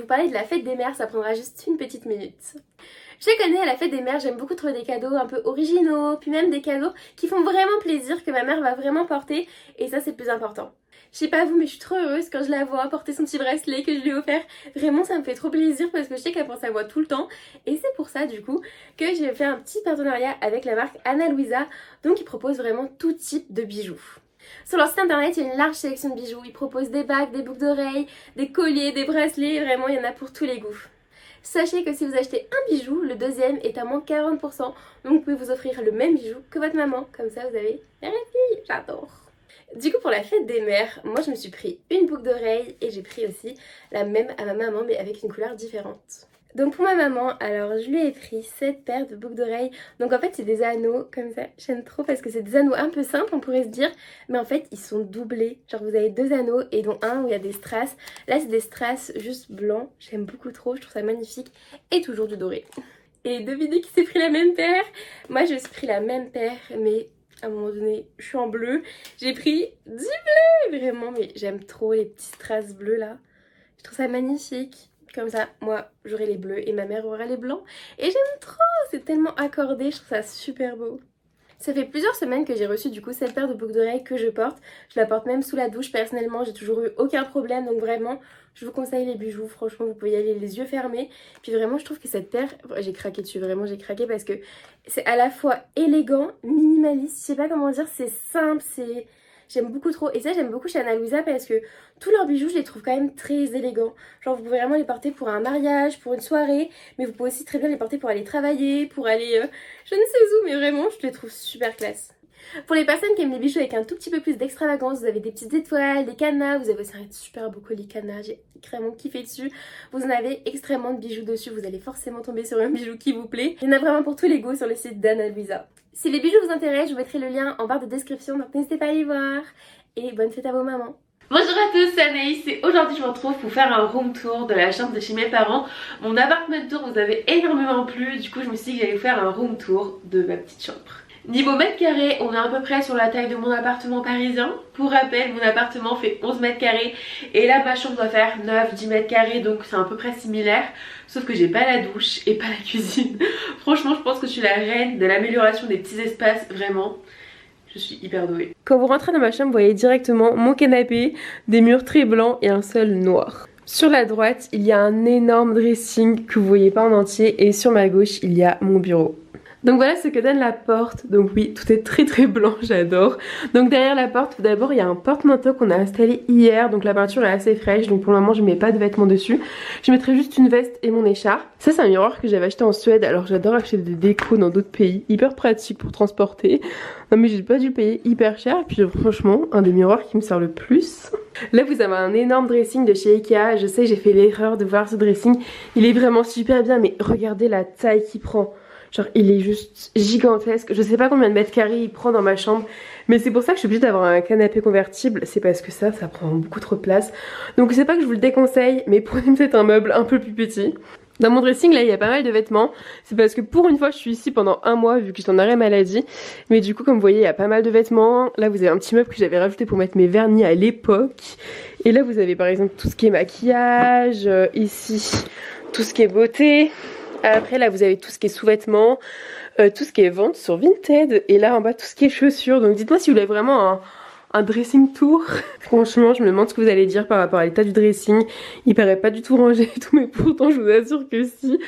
parler de la fête des mères, ça prendra juste une petite minute. Chaque année à la fête des mères, j'aime beaucoup trouver des cadeaux un peu originaux, puis même des cadeaux qui font vraiment plaisir, que ma mère va vraiment porter, et ça c'est le plus important. Je sais pas vous, mais je suis trop heureuse quand je la vois porter son petit bracelet que je lui ai offert. Vraiment ça me fait trop plaisir parce que je sais qu'elle pense à moi tout le temps, et c'est pour ça du coup que j'ai fait un petit partenariat avec la marque Ana Luisa, donc ils proposent vraiment tout type de bijoux. Sur leur site internet, il y a une large sélection de bijoux. Ils proposent des bagues, des boucles d'oreilles, des colliers, des bracelets, vraiment il y en a pour tous les goûts. Sachez que si vous achetez un bijou, le deuxième est à moins 40%. Donc vous pouvez vous offrir le même bijou que votre maman. Comme ça vous avez la fille, j'adore. Du coup pour la fête des mères, moi je me suis pris une boucle d'oreille et j'ai pris aussi la même à ma maman mais avec une couleur différente. Donc pour ma maman, alors je lui ai pris cette paire de boucles d'oreilles. Donc en fait c'est des anneaux comme ça, j'aime trop parce que c'est des anneaux un peu simples on pourrait se dire. Mais en fait ils sont doublés, genre vous avez deux anneaux et dont un où il y a des strass. Là c'est des strass juste blancs, j'aime beaucoup trop, je trouve ça magnifique. Et toujours du doré. Et devinez qui s'est pris la même paire? Moi je me suis pris la même paire mais à un moment donné je suis en bleu. J'ai pris du bleu vraiment, mais j'aime trop les petits strass bleus là. Je trouve ça magnifique. Comme ça, moi, j'aurai les bleus et ma mère aura les blancs. Et j'aime trop, c'est tellement accordé, je trouve ça super beau. Ça fait plusieurs semaines que j'ai reçu du coup cette paire de boucles d'oreilles que je porte. Je la porte même sous la douche personnellement, j'ai toujours eu aucun problème. Donc vraiment, je vous conseille les bijoux, franchement, vous pouvez y aller les yeux fermés. Puis vraiment, je trouve que cette paire, j'ai craqué dessus, vraiment j'ai craqué parce que c'est à la fois élégant, minimaliste, je sais pas comment dire, c'est simple, c'est... J'aime beaucoup trop, et ça j'aime beaucoup chez Ana Luisa parce que tous leurs bijoux je les trouve quand même très élégants. Genre vous pouvez vraiment les porter pour un mariage, pour une soirée, mais vous pouvez aussi très bien les porter pour aller travailler, pour aller je ne sais où, mais vraiment je les trouve super classe. Pour les personnes qui aiment les bijoux avec un tout petit peu plus d'extravagance, vous avez des petites étoiles, des cadenas, vous avez aussi un super beau collier cadenas, j'ai vraiment kiffé dessus. Vous en avez extrêmement de bijoux dessus, vous allez forcément tomber sur un bijou qui vous plaît. Il y en a vraiment pour tous les goûts sur le site d'Ana Luisa. Si les bijoux vous intéressent, je vous mettrai le lien en barre de description, donc n'hésitez pas à aller voir. Et bonne fête à vos mamans. Bonjour à tous, c'est Anaïs et aujourd'hui je vous retrouve pour faire un room tour de la chambre de chez mes parents. Mon appartement tour vous avait énormément plu, du coup je me suis dit que j'allais vous faire un room tour de ma petite chambre. Niveau mètres carrés, on est à peu près sur la taille de mon appartement parisien. Pour rappel, mon appartement fait 11 mètres carrés et là ma chambre doit faire 9-10 mètres carrés, donc c'est à peu près similaire. Sauf que j'ai pas la douche et pas la cuisine. Franchement je pense que je suis la reine de l'amélioration des petits espaces, vraiment. Je suis hyper douée. Quand vous rentrez dans ma chambre, vous voyez directement mon canapé, des murs très blancs et un sol noir. Sur la droite, il y a un énorme dressing que vous voyez pas en entier et sur ma gauche, il y a mon bureau. Donc voilà ce que donne la porte. Donc oui, tout est très blanc, j'adore. Donc derrière la porte, tout d'abord, il y a un porte-manteau qu'on a installé hier. Donc la peinture est assez fraîche, donc pour le moment, je mets pas de vêtements dessus. Je mettrai juste une veste et mon écharpe. Ça, c'est un miroir que j'avais acheté en Suède. Alors j'adore acheter des décos dans d'autres pays. Hyper pratique pour transporter. Non mais j'ai pas dû le payer hyper cher. Puis franchement, un des miroirs qui me sert le plus. Là, vous avez un énorme dressing de chez Ikea. Je sais, j'ai fait l'erreur de voir ce dressing. Il est vraiment super bien, mais regardez la taille qu'il prend. Genre il est juste gigantesque, je sais pas combien de mètres carrés il prend dans ma chambre. Mais c'est pour ça que je suis obligée d'avoir un canapé convertible. C'est parce que ça prend beaucoup trop de place. Donc c'est pas que je vous le déconseille, mais prenez peut-être un meuble un peu plus petit. Dans mon dressing là il y a pas mal de vêtements. C'est parce que pour une fois je suis ici pendant un mois vu que je suis en arrêt maladie. Mais du coup comme vous voyez il y a pas mal de vêtements. Là vous avez un petit meuble que j'avais rajouté pour mettre mes vernis à l'époque. Et là vous avez par exemple tout ce qui est maquillage. Ici tout ce qui est beauté. Après là vous avez tout ce qui est sous-vêtements, tout ce qui est vente sur Vinted et là en bas tout ce qui est chaussures. Donc dites-moi si vous voulez vraiment un dressing tour. Franchement je me demande ce que vous allez dire par rapport à l'état du dressing. Il paraît pas du tout rangé et tout mais pourtant je vous assure que si.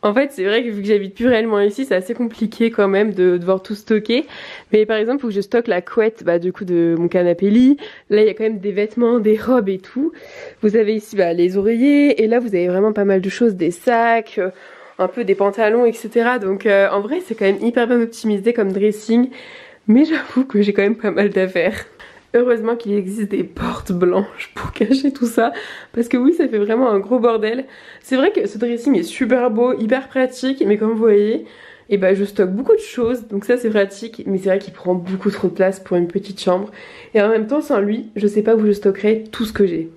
En fait c'est vrai que vu que j'habite plus réellement ici c'est assez compliqué quand même de devoir tout stocker. Mais par exemple il faut que je stocke la couette du coup de mon canapé lit. Là il y a quand même des vêtements, des robes et tout. Vous avez ici les oreillers et là vous avez vraiment pas mal de choses, des sacs, un peu des pantalons etc. Donc en vrai c'est quand même hyper bien optimisé comme dressing. Mais j'avoue que j'ai quand même pas mal d'affaires. Heureusement qu'il existe des portes blanches pour cacher tout ça. Parce que oui ça fait vraiment un gros bordel. C'est vrai que ce dressing est super beau, hyper pratique. Mais comme vous voyez je stocke beaucoup de choses. Donc ça c'est pratique. Mais c'est vrai qu'il prend beaucoup trop de place pour une petite chambre. Et en même temps sans lui je sais pas où je stockerai tout ce que j'ai.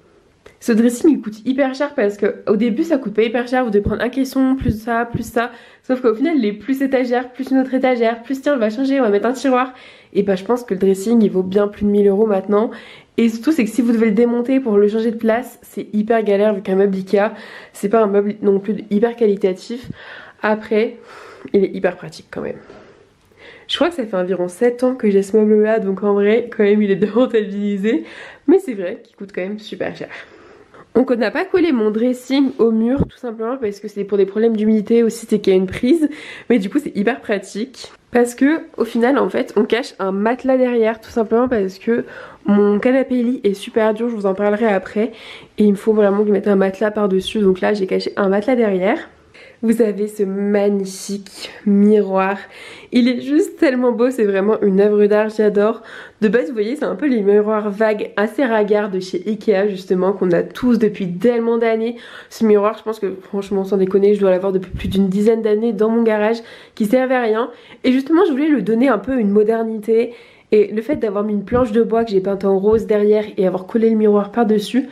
Ce dressing il coûte hyper cher parce que au début ça coûte pas hyper cher, vous devez prendre un caisson, plus ça, plus ça. Sauf qu'au final les plus étagères, plus une autre étagère, plus tiens on va changer, on va mettre un tiroir. Et bah je pense que le dressing il vaut bien plus de 1000 € maintenant. Et surtout c'est que si vous devez le démonter pour le changer de place, c'est hyper galère vu qu'un meuble Ikea, c'est pas un meuble non plus hyper qualitatif. Après, il est hyper pratique quand même. Je crois que ça fait environ 7 ans que j'ai ce meuble là, donc en vrai quand même il est bien rentabilisé. Mais c'est vrai qu'il coûte quand même super cher. Donc on n'a pas collé mon dressing au mur tout simplement parce que c'est pour des problèmes d'humidité aussi, c'est qu'il y a une prise. Mais du coup c'est hyper pratique. Parce que au final en fait on cache un matelas derrière, tout simplement parce que mon canapé lit est super dur, je vous en parlerai après. Et il me faut vraiment que je mette un matelas par dessus, donc là j'ai caché un matelas derrière. Vous avez ce magnifique miroir, il est juste tellement beau, c'est vraiment une œuvre d'art, j'adore. De base vous voyez c'est un peu les miroirs vagues assez ragards de chez Ikea justement, qu'on a tous depuis tellement d'années. Ce miroir je pense que franchement sans déconner je dois l'avoir depuis plus d'une dizaine d'années dans mon garage, qui servait à rien. Et justement je voulais lui donner un peu une modernité. Et le fait d'avoir mis une planche de bois que j'ai peinte en rose derrière et avoir collé le miroir par dessus,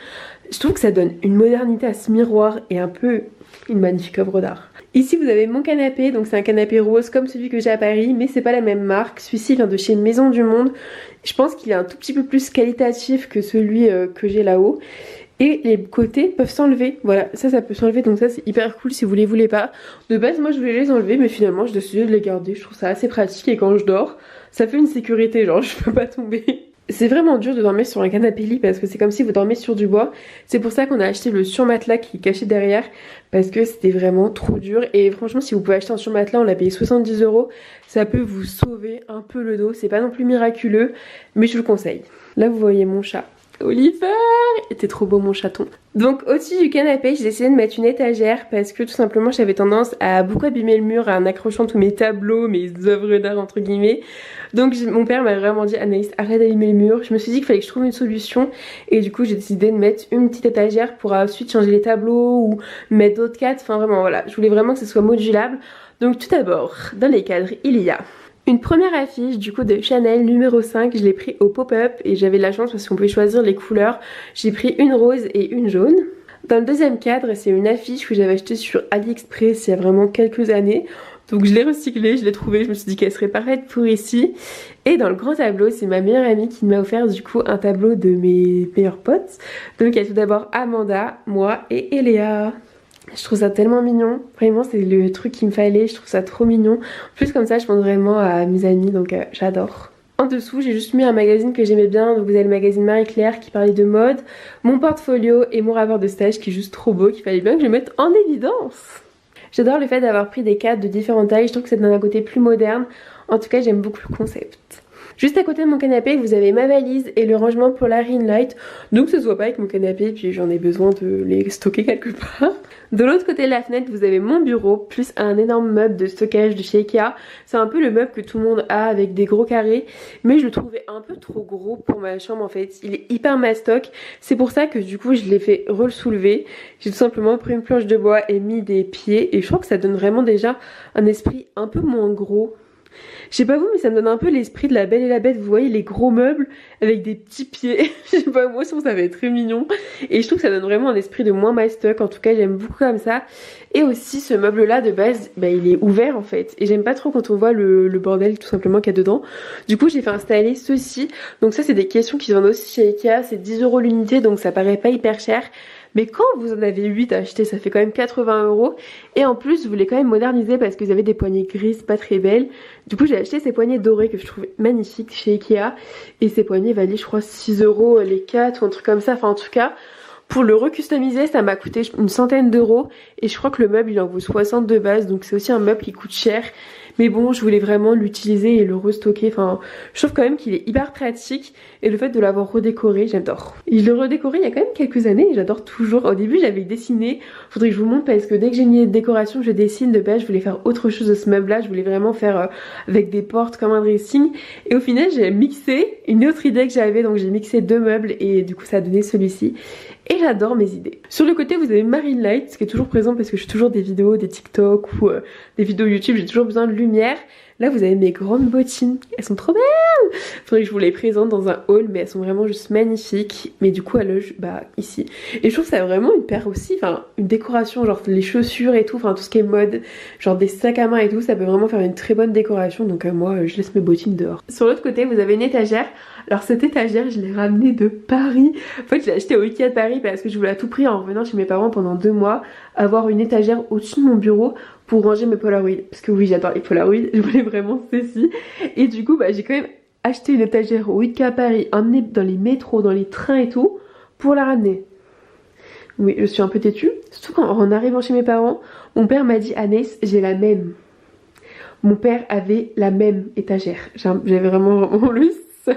je trouve que ça donne une modernité à ce miroir et un peu une magnifique œuvre d'art. Ici vous avez mon canapé, donc c'est un canapé rose comme celui que j'ai à Paris, mais c'est pas la même marque. Celui-ci vient de chez Maison du Monde. Je pense qu'il est un tout petit peu plus qualitatif que celui que j'ai là-haut. Et les côtés peuvent s'enlever, voilà, ça peut s'enlever, donc ça c'est hyper cool si vous les voulez pas. De base moi je voulais les enlever, mais finalement j'ai décidé de les garder, je trouve ça assez pratique et quand je dors, ça fait une sécurité, genre je peux pas tomber. C'est vraiment dur de dormir sur un canapé lit parce que c'est comme si vous dormez sur du bois. C'est pour ça qu'on a acheté le surmatelas qui est caché derrière, parce que c'était vraiment trop dur. Et franchement si vous pouvez acheter un surmatelas, on l'a payé 70 €, ça peut vous sauver un peu le dos. C'est pas non plus miraculeux, mais je vous le conseille. Là vous voyez mon chat Oliver, était trop beau mon chaton. Donc au-dessus du canapé j'ai essayé de mettre une étagère parce que tout simplement j'avais tendance à beaucoup abîmer le mur en accrochant tous mes tableaux, mes œuvres d'art entre guillemets. Donc mon père m'a vraiment dit Anaïs arrête d'abîmer le mur. Je me suis dit qu'il fallait que je trouve une solution et du coup j'ai décidé de mettre une petite étagère pour ensuite changer les tableaux ou mettre d'autres cadres. Enfin vraiment voilà, je voulais vraiment que ce soit modulable. Donc tout d'abord dans les cadres il y a une première affiche du coup de Chanel numéro 5, je l'ai pris au pop-up et j'avais de la chance parce qu'on pouvait choisir les couleurs. J'ai pris une rose et une jaune. Dans le deuxième cadre c'est une affiche que j'avais achetée sur AliExpress il y a vraiment quelques années. Donc je l'ai recyclée, je l'ai trouvée, je me suis dit qu'elle serait parfaite pour ici. Et dans le grand tableau c'est ma meilleure amie qui m'a offert du coup un tableau de mes meilleurs potes. Donc il y a tout d'abord Amanda, moi et Eléa. Je trouve ça tellement mignon, vraiment c'est le truc qu'il me fallait, je trouve ça trop mignon. En plus comme ça je pense vraiment à mes amis, donc j'adore. En dessous j'ai juste mis un magazine que j'aimais bien, donc vous avez le magazine Marie-Claire qui parlait de mode, mon portfolio et mon rapport de stage qui est juste trop beau, qu'il fallait bien que je le mette en évidence. J'adore le fait d'avoir pris des cadres de différentes tailles, je trouve que ça donne un côté plus moderne, en tout cas j'aime beaucoup le concept. Juste à côté de mon canapé vous avez ma valise et le rangement pour la ring light, donc ce soit pas avec mon canapé puis j'en ai besoin de les stocker quelque part. De l'autre côté de la fenêtre vous avez mon bureau plus un énorme meuble de stockage de chez Ikea. C'est un peu le meuble que tout le monde a avec des gros carrés, mais je le trouvais un peu trop gros pour ma chambre en fait. Il est hyper mastoc, c'est pour ça que du coup je l'ai fait re-soulever. J'ai tout simplement pris une planche de bois et mis des pieds et je trouve que ça donne vraiment déjà un esprit un peu moins gros. Je sais pas vous mais ça me donne un peu l'esprit de La Belle et la Bête, vous voyez les gros meubles avec des petits pieds. Je sais pas moi je trouve ça va être très mignon et je trouve que ça donne vraiment un esprit de moins mastoc, en tout cas j'aime beaucoup comme ça. Et aussi ce meuble là de base bah, il est ouvert en fait et j'aime pas trop quand on voit le bordel tout simplement qu'il y a dedans. Du coup j'ai fait installer ceci, donc ça c'est des caissons qui se vendent aussi chez Ikea, c'est 10 € l'unité donc ça paraît pas hyper cher. Mais quand vous en avez 8 à acheter, ça fait quand même 80 €. Et en plus, vous voulez quand même moderniser parce que vous avez des poignées grises pas très belles. Du coup, j'ai acheté ces poignées dorées que je trouve magnifiques chez Ikea. Et ces poignées valaient, je crois, 6 € les 4 ou un truc comme ça. Enfin, en tout cas, pour le recustomiser, ça m'a coûté une centaine d'euros. Et je crois que le meuble, il en vaut 60 de base. Donc, c'est aussi un meuble qui coûte cher. Mais bon, je voulais vraiment l'utiliser et le restocker. Enfin, je trouve quand même qu'il est hyper pratique. Et le fait de l'avoir redécoré, j'adore. Et je l'ai redécoré il y a quand même quelques années et j'adore toujours. Au début, j'avais dessiné. Faudrait que je vous montre parce que dès que j'ai une idée de décoration, je dessine. De base, je voulais faire autre chose de ce meuble-là. Je voulais vraiment faire avec des portes comme un dressing. Et au final, j'ai mixé une autre idée que j'avais. Donc, j'ai mixé deux meubles et du coup, ça a donné celui-ci. Et j'adore mes idées. Sur le côté vous avez Marine Light qui est toujours présent parce que je fais toujours des vidéos, des TikTok ou des vidéos YouTube, j'ai toujours besoin de lumière. Là vous avez mes grandes bottines, elles sont trop belles. Faudrait que je vous les présente dans un haul, mais elles sont vraiment juste magnifiques. Mais du coup elles logent ici. Et je trouve que ça a vraiment une paire aussi, enfin une décoration, genre les chaussures et tout, enfin tout ce qui est mode, genre des sacs à main et tout, ça peut vraiment faire une très bonne décoration. Donc moi je laisse mes bottines dehors. Sur l'autre côté vous avez une étagère. Alors cette étagère je l'ai ramenée de Paris. En fait je l'ai achetée au Ikea de Paris parce que je voulais à tout prix en revenant chez mes parents pendant 2 mois avoir une étagère au-dessus de mon bureau pour ranger mes Polaroids. Parce que oui j'adore les Polaroids, je voulais vraiment ceci. Et du coup j'ai quand même acheté une étagère au Ikea à Paris, emmenée dans les métros, dans les trains et tout, pour la ramener. Oui je suis un peu têtue, surtout quand en arrivant chez mes parents, mon père m'a dit Anaïs j'ai la même. Mon père avait la même étagère, j'avais vraiment le seum.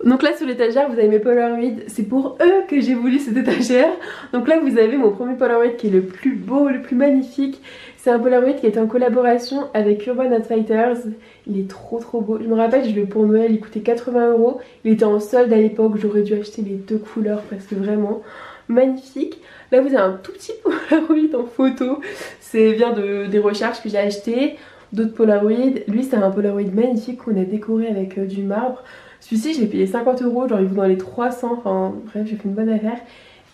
Donc là sur l'étagère vous avez mes Polaroids, c'est pour eux que j'ai voulu cette étagère. Donc là vous avez mon premier Polaroid qui est le plus beau, le plus magnifique. C'est un Polaroid qui est en collaboration avec Urban Outfitters. Il est trop beau. Je me rappelle, je l'ai eu pour Noël, il coûtait 80 €. Il était en solde à l'époque, j'aurais dû acheter les 2 couleurs parce que vraiment magnifique. Là vous avez un tout petit Polaroid en photo, c'est vient des recherches que j'ai acheté. D'autres Polaroids, lui c'est un Polaroid magnifique qu'on a décoré avec du marbre. Celui-ci je l'ai payé 50 €, genre il vaut dans les 300, enfin bref j'ai fait une bonne affaire.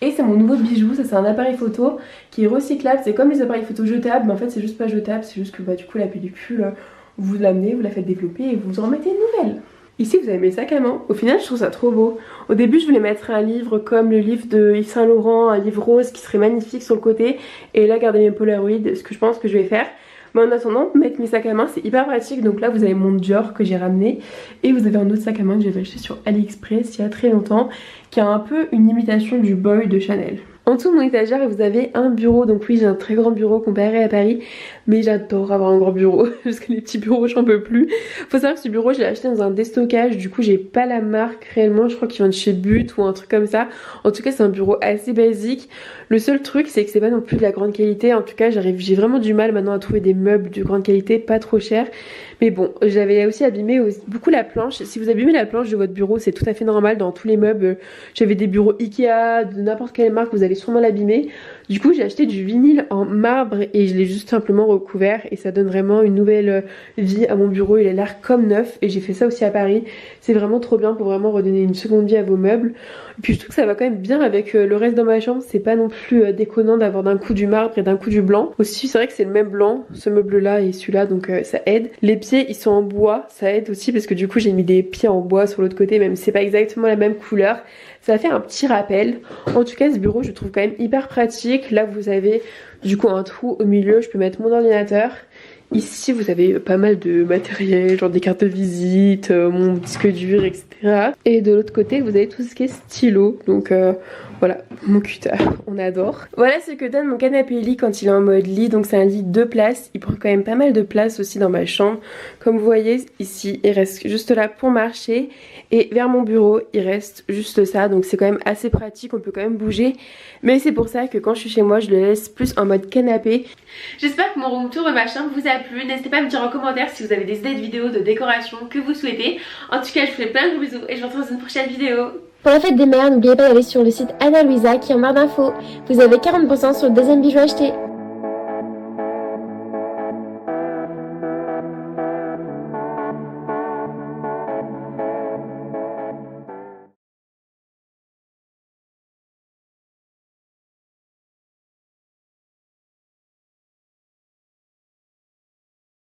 Et c'est mon nouveau bijou, ça c'est un appareil photo qui est recyclable, c'est comme les appareils photo jetables, mais en fait c'est juste pas jetable, c'est juste que du coup la pellicule, vous l'amenez, vous la faites développer et vous en remettez une nouvelle. Ici vous avez mes sacs à main, au final je trouve ça trop beau. Au début je voulais mettre un livre comme le livre de Yves Saint Laurent, un livre rose qui serait magnifique sur le côté, et là garder mes Polaroids, ce que je pense que je vais faire. Mais en attendant, mettre mes sacs à main c'est hyper pratique. Donc là vous avez mon Dior que j'ai ramené, et vous avez un autre sac à main que j'avais acheté sur AliExpress il y a très longtemps, qui a un peu une imitation du boy de Chanel. En dessous de mon étagère vous avez un bureau, donc oui j'ai un très grand bureau comparé à Paris, mais j'adore avoir un grand bureau parce que les petits bureaux j'en peux plus. Faut savoir que ce bureau je l'ai acheté dans un déstockage, du coup j'ai pas la marque réellement, je crois qu'il vient de chez But ou un truc comme ça. En tout cas c'est un bureau assez basique. Le seul truc c'est que c'est pas non plus de la grande qualité, en tout cas j'ai vraiment du mal maintenant à trouver des meubles de grande qualité, pas trop cher. Mais bon, j'avais aussi abîmé beaucoup la planche. Si vous abîmez la planche de votre bureau, c'est tout à fait normal dans tous les meubles. J'avais des bureaux Ikea, de n'importe quelle marque, vous allez sûrement l'abîmer. Du coup, j'ai acheté du vinyle en marbre et je l'ai juste simplement recouvert. Et ça donne vraiment une nouvelle vie à mon bureau. Il a l'air comme neuf et j'ai fait ça aussi à Paris. C'est vraiment trop bien pour vraiment redonner une seconde vie à vos meubles. Et puis je trouve que ça va quand même bien avec le reste dans ma chambre. C'est pas non plus déconnant d'avoir d'un coup du marbre et d'un coup du blanc. Aussi, c'est vrai que c'est le même blanc, ce meuble-là et celui-là, donc ça aide. Les pieds, ils sont en bois, ça aide aussi parce que du coup j'ai mis des pieds en bois sur l'autre côté, même si c'est pas exactement la même couleur. Ça fait un petit rappel. En tout cas, ce bureau, je le trouve quand même hyper pratique. Là, vous avez du coup un trou au milieu, je peux mettre mon ordinateur. Ici, vous avez pas mal de matériel, genre des cartes de visite, mon disque dur, etc. Et de l'autre côté, vous avez tout ce qui est stylo. Donc voilà, mon cutter, on adore. Voilà ce que donne mon canapé lit quand il est en mode lit. Donc c'est un lit 2 places. Il prend quand même pas mal de place aussi dans ma chambre. Comme vous voyez ici, il reste juste là pour marcher. Et vers mon bureau, il reste juste ça. Donc c'est quand même assez pratique, on peut quand même bouger. Mais c'est pour ça que quand je suis chez moi, je le laisse plus en mode canapé. J'espère que mon room tour de ma chambre vous a plu. N'hésitez pas à me dire en commentaire si vous avez des idées de vidéos de décoration que vous souhaitez. En tout cas, je vous fais plein de bisous et je vous retrouve dans une prochaine vidéo. Pour la fête des mères, n'oubliez pas d'aller sur le site Anna Luisa qui est en barre d'infos. Vous avez 40% sur le deuxième bijou acheté.